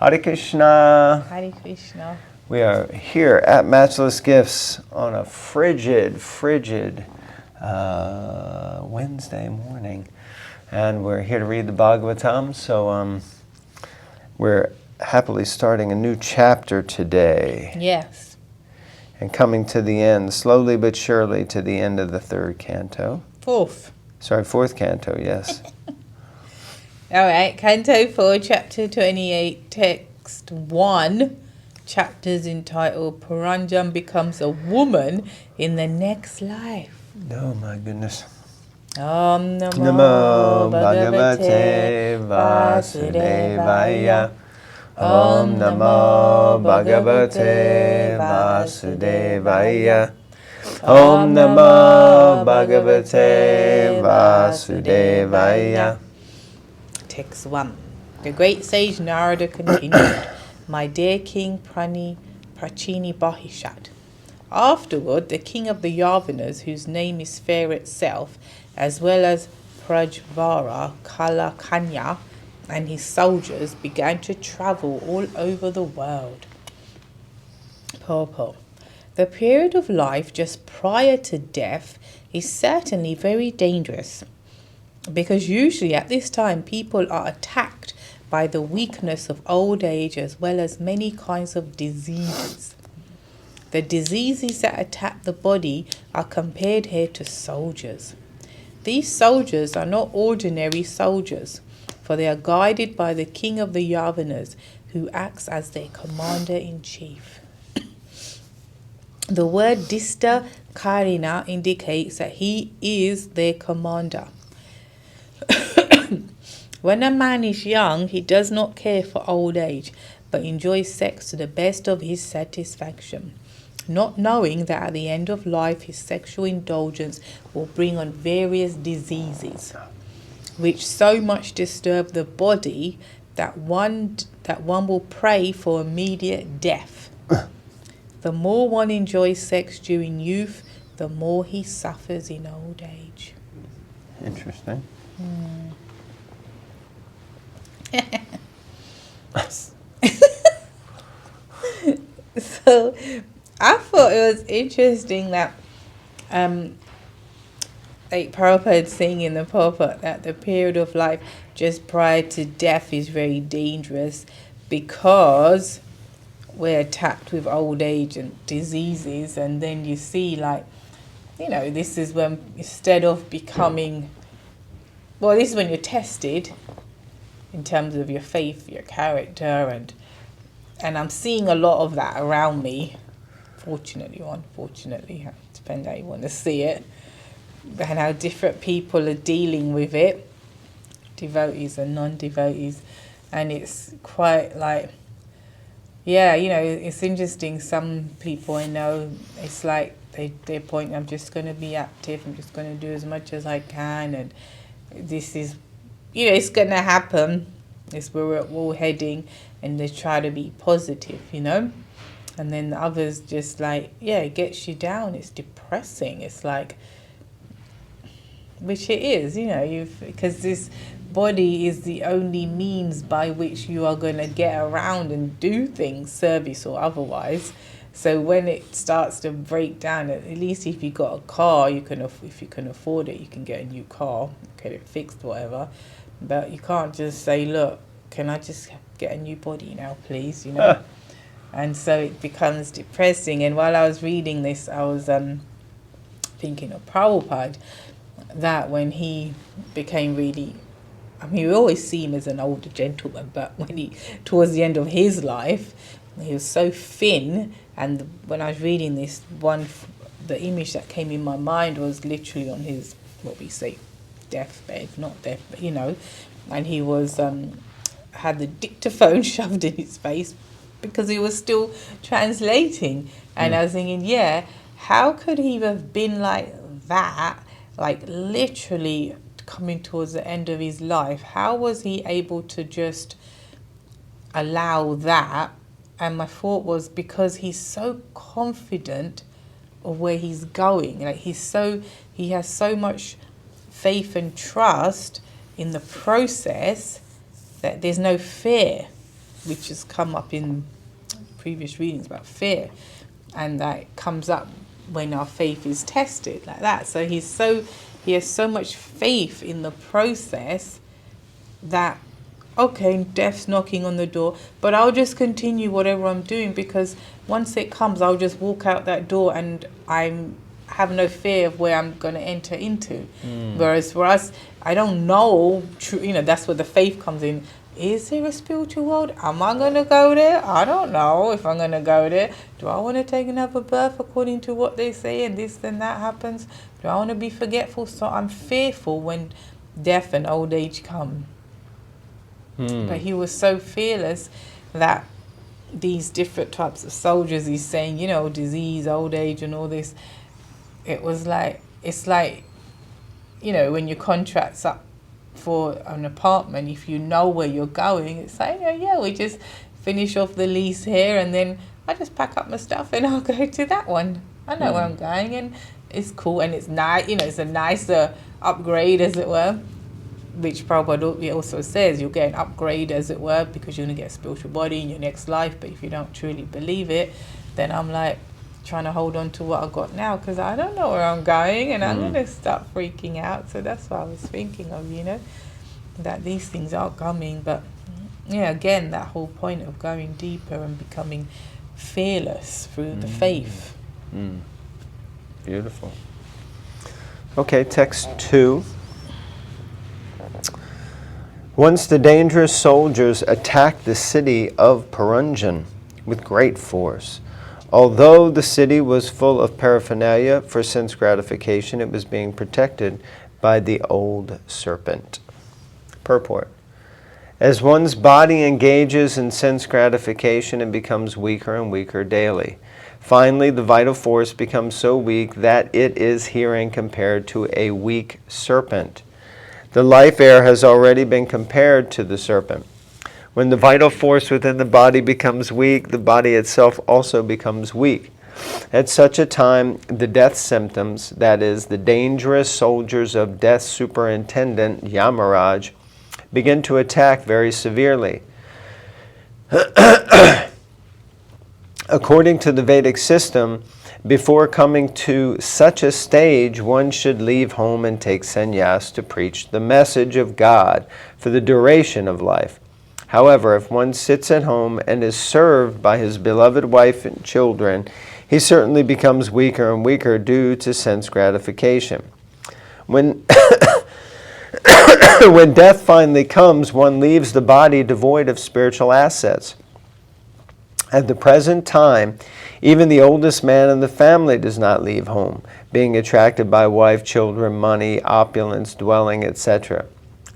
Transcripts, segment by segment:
Hare Krishna. Hare Krishna. We are here at Matchless Gifts on a frigid Wednesday morning. And we're here to read the Bhagavatam. So we're happily starting a new chapter today. Yes. And coming to the end, slowly but surely, to the end of the third canto. Fourth canto, yes. All right, Canto 4, Chapter 28, Text 1. Chapters entitled Puranjan Becomes a Woman in the Next Life. Oh my goodness. Om Namo Bhagavate Vasudevaya. Om Namo Bhagavate Vasudevaya. Om Namo Bhagavate Vasudevaya. Text 1. The great sage Narada continued, My dear King Prachini Bahishat. Afterward, the king of the Yavanas, whose name is fair itself, as well as Prajvara Kalakanya and his soldiers, began to travel all over the world. Purport. The period of life just prior to death is certainly very dangerous, because usually at this time people are attacked by the weakness of old age as well as many kinds of diseases. The diseases that attack the body are compared here to soldiers. These soldiers are not ordinary soldiers, for they are guided by the king of the Yavanas, who acts as their commander-in-chief. The word Dista Karina indicates that he is their commander. When a man is young, he does not care for old age, but enjoys sex to the best of his satisfaction, not knowing that at the end of life his sexual indulgence will bring on various diseases, which so much disturb the body that one will pray for immediate death. The more one enjoys sex during youth, the more he suffers in old age. Interesting. So I thought it was interesting that like Prabhupada saying in the purport that the period of life just prior to death is very dangerous because we're attacked with old age and diseases. And then you see, like, you know, this is when instead of becoming, well, this is when you're tested in terms of your faith, your character, and I'm seeing a lot of that around me, fortunately or unfortunately, depends how you want to see it, and how different people are dealing with it, devotees and non-devotees, and it's quite like, yeah, you know, it's interesting. Some people I know, it's like they point, I'm just going to be active, I'm just going to do as much as I can, and this is, you know, it's going to happen. It's where we're all heading, and they try to be positive, you know. And then the others just like, yeah, it gets you down. It's depressing. It's like, which it is, you know, because this body is the only means by which you are going to get around and do things, service or otherwise. So when it starts to break down, at least if you got a car, if you can afford it, you can get a new car, get it fixed, whatever. But you can't just say, look, can I just get a new body now, please, you know? And so it becomes depressing. And while I was reading this, I was thinking of Prabhupada, that when he became really, I mean, we always see him as an older gentleman, but when towards the end of his life, he was so thin. And when I was reading this one, the image that came in my mind was literally on his, what we say, deathbed, not death, but you know, and he was had the dictaphone shoved in his face because he was still translating, and I was thinking, yeah, how could he have been like that, like literally coming towards the end of his life? How was he able to just allow that? And my thought was, because he's so confident of where he's going, like he has so much faith and trust in the process that there's no fear. which has come up in previous readings about fear, and that comes up when our faith is tested like that. So he has so much faith in the process that, okay, death's knocking on the door, but I'll just continue whatever I'm doing, because once it comes, I'll just walk out that door and I have no fear of where I'm going to enter into. Whereas for us, I don't know, that's where the faith comes in. Is there a spiritual world? Am I going to go there? I don't know if I'm going to go there. Do I want to take another birth according to what they say and this and that happens? Do I want to be forgetful? So I'm fearful when death and old age come. But he was so fearless that these different types of soldiers, he's saying, disease, old age and all this, it's like, when your contract's up for an apartment, if you know where you're going, it's like, we just finish off the lease here and then I just pack up my stuff and I'll go to that one. I know where I'm going, and it's cool and it's nice, it's a nicer upgrade, as it were, which Prabhupada also says you'll get an upgrade, as it were, because you're going to get a spiritual body in your next life. But if you don't truly believe it, then I'm like trying to hold on to what I got now, because I don't know where I'm going and I'm going to start freaking out. So that's what I was thinking of, that these things are coming. But again, that whole point of going deeper and becoming fearless through the faith. Beautiful. Okay, text 2. Once the dangerous soldiers attacked the city of Puranjan with great force. Although the city was full of paraphernalia for sense gratification, it was being protected by the old serpent. Purport. As one's body engages in sense gratification, it becomes weaker and weaker daily. Finally, the vital force becomes so weak that it is hearing compared to a weak serpent. The life air has already been compared to the serpent. When the vital force within the body becomes weak, the body itself also becomes weak. At such a time, the death symptoms, that is, the dangerous soldiers of death superintendent, Yamaraj, begin to attack very severely. According to the Vedic system, before coming to such a stage, one should leave home and take sannyas to preach the message of God for the duration of life. However, if one sits at home and is served by his beloved wife and children, he certainly becomes weaker and weaker due to sense gratification. When when death finally comes, one leaves the body devoid of spiritual assets. At the present time, even the oldest man in the family does not leave home, being attracted by wife, children, money, opulence, dwelling, etc.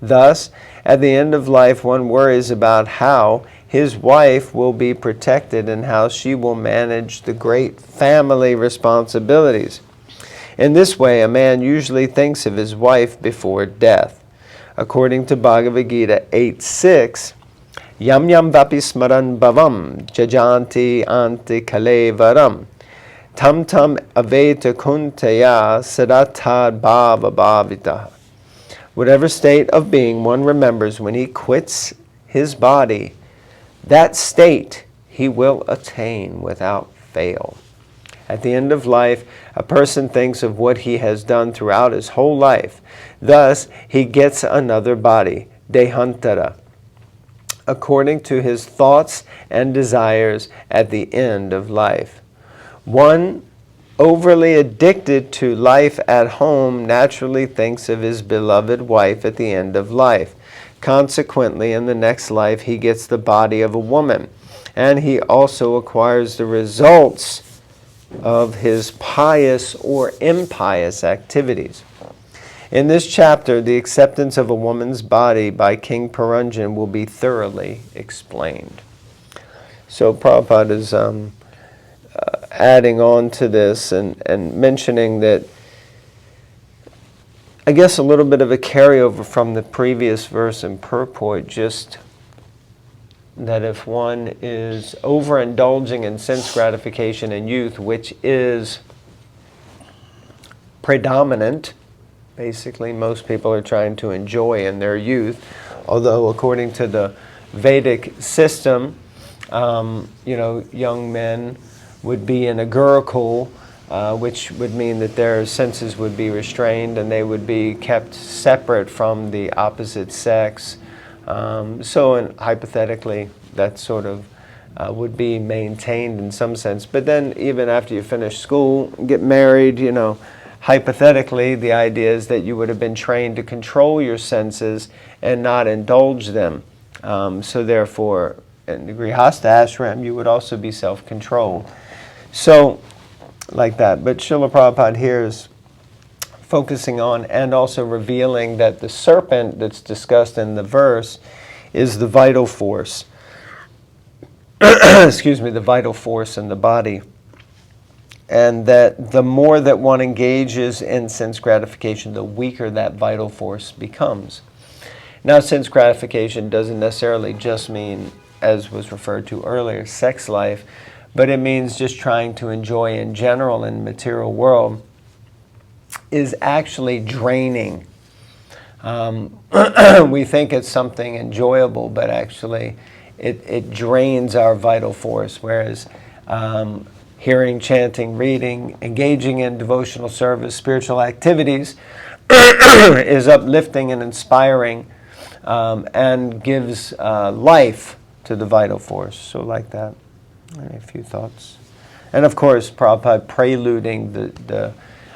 Thus, at the end of life, one worries about how his wife will be protected and how she will manage the great family responsibilities. In this way, a man usually thinks of his wife before death. According to Bhagavad Gita 8:6, Yam yam vapi smaran bhavam jajanti anti kalevaram tam tam aveta kuntaya sadatad bhava bhavitah. Whatever state of being one remembers when he quits his body, that state he will attain without fail. At the end of life, a person thinks of what he has done throughout his whole life. Thus, he gets another body, dehantara, according to his thoughts and desires at the end of life. One overly addicted to life at home naturally thinks of his beloved wife at the end of life. Consequently, in the next life, he gets the body of a woman, and he also acquires the results of his pious or impious activities. In this chapter, the acceptance of a woman's body by King Puranjan will be thoroughly explained. So Prabhupada is adding on to this and mentioning that, I guess, a little bit of a carryover from the previous verse and purport, just that if one is overindulging in sense gratification in youth, which is predominant, basically most people are trying to enjoy in their youth, although according to the Vedic system, young men would be in a gurukul, which would mean that their senses would be restrained and they would be kept separate from the opposite sex. Hypothetically, that sort of would be maintained in some sense. But then even after you finish school, get married, hypothetically, the idea is that you would have been trained to control your senses and not indulge them. So therefore, in the Grihastha ashram, you would also be self-controlled. So, like that. But Srila Prabhupada here is focusing on and also revealing that the serpent that's discussed in the verse is the vital force. The vital force in the body. And that the more that one engages in sense gratification, the weaker that vital force becomes. Now, sense gratification doesn't necessarily just mean, as was referred to earlier, sex life, but it means just trying to enjoy in general in the material world is actually draining. We think it's something enjoyable, but actually it drains our vital force, whereas hearing, chanting, reading, engaging in devotional service, spiritual activities is uplifting and inspiring and gives life to the vital force. So like that. A few thoughts. And of course, Prabhupada preluding the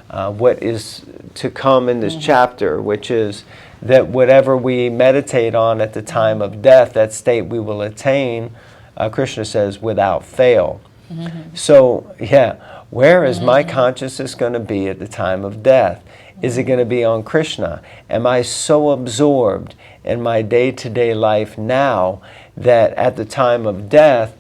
what is to come in this chapter, which is that whatever we meditate on at the time of death, that state we will attain, Krishna says, without fail. So, where is my consciousness going to be at the time of death? Is it going to be on Krishna? Am I so absorbed in my day-to-day life now that at the time of death,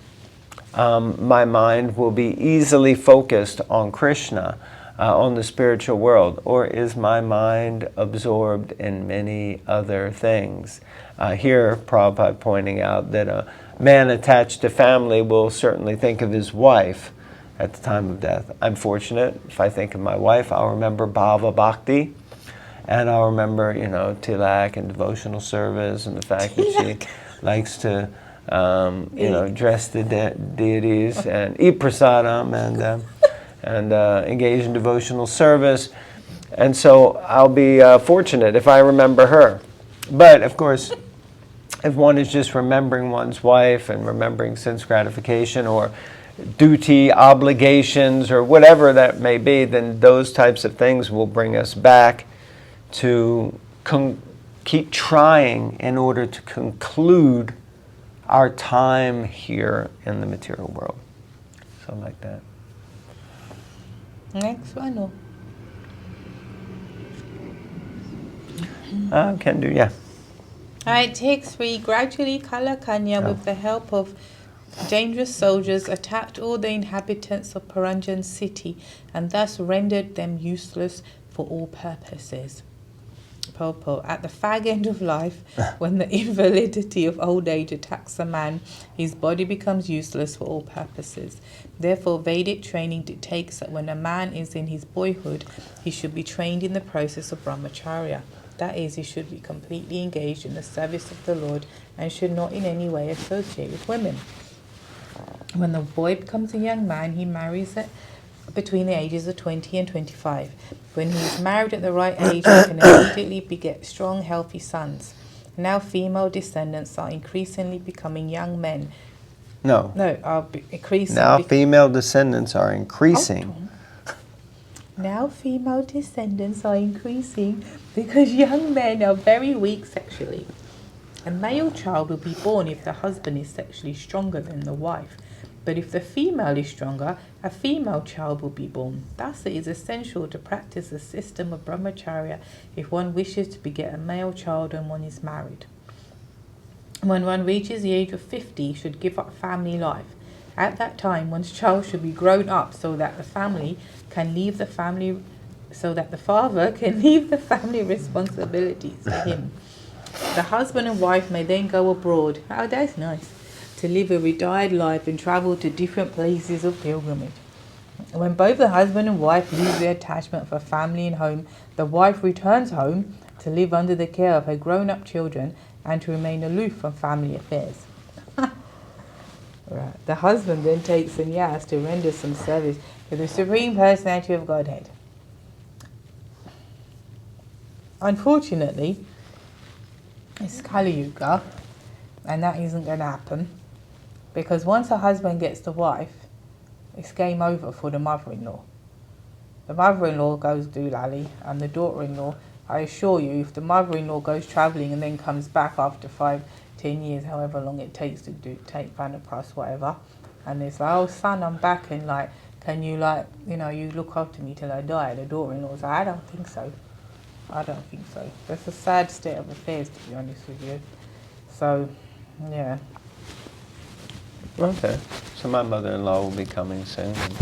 my mind will be easily focused on Krishna, on the spiritual world? Or is my mind absorbed in many other things? Here, Prabhupada pointing out that a man attached to family will certainly think of his wife at the time of death. I'm fortunate. If I think of my wife, I'll remember Bhava Bhakti, and I'll remember, tilak and devotional service, and the fact that she likes to dress the deities and eat prasadam and engage in devotional service. And so I'll be fortunate if I remember her. But of course, if one is just remembering one's wife and remembering sense gratification or duty, obligations, or whatever that may be, then those types of things will bring us back to keep trying in order to conclude our time here in the material world. So like that. Next one. Or? Can do, yeah. Alright, take 3. Gradually, Kalakanya, with the help of dangerous soldiers, attacked all the inhabitants of Paranjan city and thus rendered them useless for all purposes. Purport. At the fag end of life, when the invalidity of old age attacks a man, his body becomes useless for all purposes. Therefore, Vedic training dictates that when a man is in his boyhood, he should be trained in the process of brahmacharya. That is, he should be completely engaged in the service of the Lord and should not in any way associate with women. When the boy becomes a young man, he marries between the ages of 20 and 25. When he is married at the right age, he can immediately beget strong, healthy sons. Now female descendants are increasingly becoming young men. Increasing. Now female descendants are increasing. Now female descendants are increasing because young men are very weak sexually. A male child will be born if the husband is sexually stronger than the wife. But if the female is stronger, a female child will be born. Thus, it is essential to practice the system of brahmacharya if one wishes to beget a male child and one is married. When one reaches the age of 50, should give up family life. At that time, one's child should be grown up so that the father can leave the family responsibilities to him. The husband and wife may then go abroad. Oh, that's nice. To live a retired life and travel to different places of pilgrimage. When both the husband and wife lose their attachment for family and home, the wife returns home to live under the care of her grown-up children and to remain aloof from family affairs. Right. The husband then takes sannyas to render some service to the Supreme Personality of Godhead. Unfortunately, it's Kali Yuga, and that isn't going to happen, because once a husband gets the wife, it's game over for the mother-in-law. The mother-in-law goes doolally, and the daughter-in-law, I assure you, if the mother-in-law goes travelling and then comes back after 5-10 years, however long it takes to take Vanapras, whatever, and it's like, oh son, I'm back, and like, can you you look after me till I die? The daughter-in-law's like, I don't think so. That's a sad state of affairs, to be honest with you. So, yeah. Okay. So my mother-in-law will be coming soon. And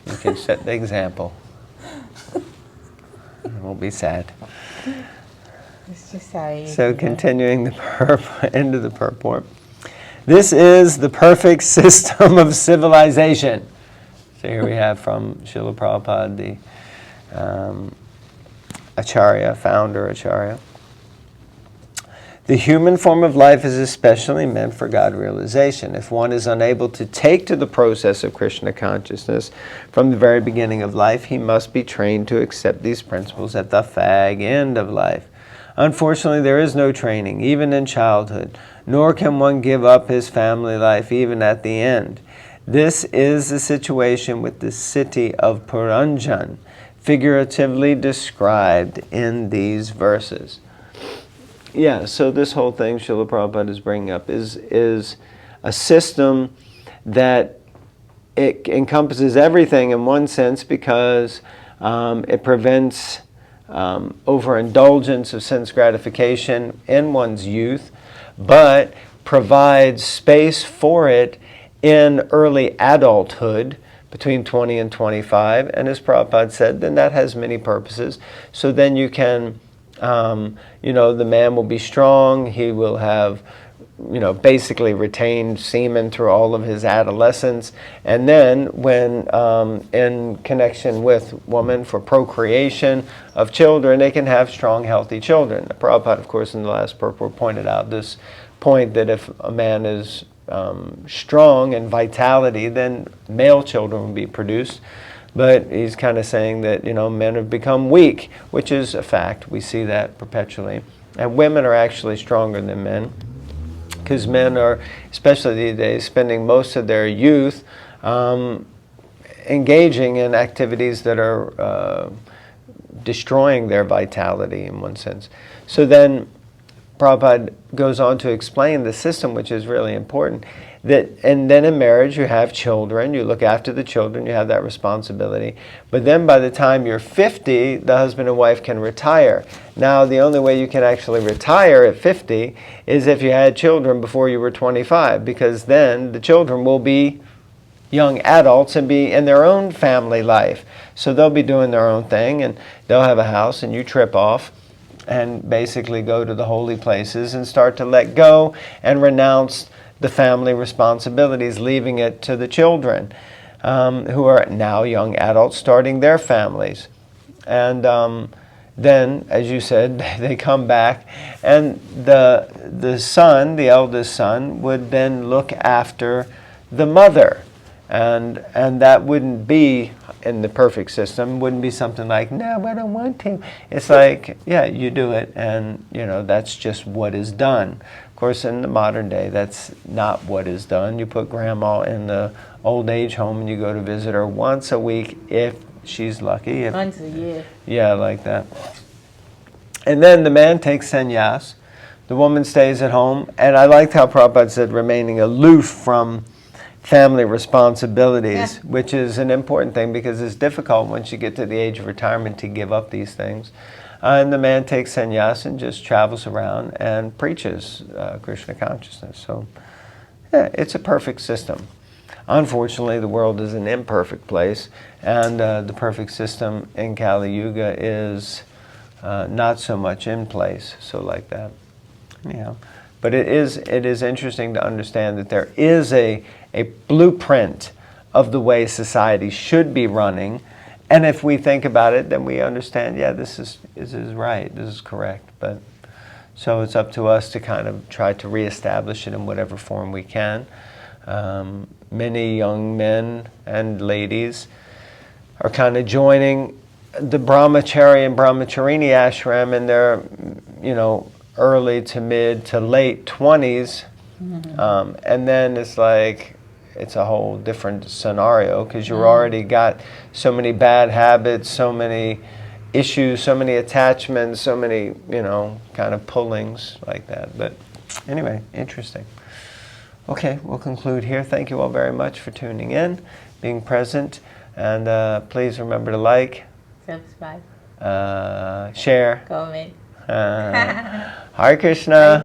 you can set the example. It won't be sad. Let's just say. So continuing the end of the purport. This is the perfect system of civilization. So here we have from Srila Prabhupada, the Acharya, founder Acharya. The human form of life is especially meant for God realization. If one is unable to take to the process of Krishna consciousness from the very beginning of life, he must be trained to accept these principles at the fag end of life. Unfortunately, there is no training, even in childhood, nor can one give up his family life even at the end. This is the situation with the city of Puranjan, figuratively described in these verses. Yeah, so this whole thing Srila Prabhupada is bringing up is a system that it encompasses everything in one sense, because it prevents overindulgence of sense gratification in one's youth, but provides space for it in early adulthood, between 20 and 25, and as Prabhupada said, then that has many purposes. So then you can, the man will be strong, he will have, basically retained semen through all of his adolescence, and then when in connection with woman for procreation of children, they can have strong, healthy children. Prabhupada, of course, in the last purport pointed out this point that if a man is strong in vitality, then male children will be produced. But he's kind of saying that, men have become weak, which is a fact. We see that perpetually. And women are actually stronger than men, because men are, especially these days, spending most of their youth engaging in activities that are destroying their vitality in one sense. So then Prabhupada goes on to explain the system, which is really important. And then in marriage, you have children, you look after the children, you have that responsibility. But then by the time you're 50, the husband and wife can retire. Now, the only way you can actually retire at 50 is if you had children before you were 25, because then the children will be young adults and be in their own family life. So they'll be doing their own thing, and they'll have a house, and you trip off and basically go to the holy places and start to let go and renounce the family responsibilities, leaving it to the children who are now young adults starting their families. And then, as you said, they come back, and the son, the eldest son, would then look after the mother. And that wouldn't be, in the perfect system, wouldn't be something like, no, I don't want to. It's like, yeah, you do it, and that's just what is done. Of course, in the modern day, that's not what is done. You put grandma in the old age home, and you go to visit her once a week, if she's lucky. Once a year. Yeah, like that. And then the man takes sannyas, the woman stays at home, and I liked how Prabhupada said remaining aloof from family responsibilities, which is an important thing, because it's difficult once you get to the age of retirement to give up these things. And the man takes sannyas and just travels around and preaches Krishna consciousness. So, yeah, it's a perfect system. Unfortunately, the world is an imperfect place, and the perfect system in Kali Yuga is not so much in place. So like that. Yeah. But it is interesting to understand that there is a blueprint of the way society should be running, and if we think about it, then we understand, yeah, this is right, this is correct. But so it's up to us to kind of try to reestablish it in whatever form we can. Many young men and ladies are kind of joining the brahmachari and brahmacharini ashram in their, early to mid to late 20s. And then it's like, it's a whole different scenario because you've already got so many bad habits, so many issues, so many attachments, so many, kind of pullings like that. But anyway, interesting. Okay, we'll conclude here. Thank you all very much for tuning in, being present, and please remember to like, subscribe, share, comment. Hare Krishna.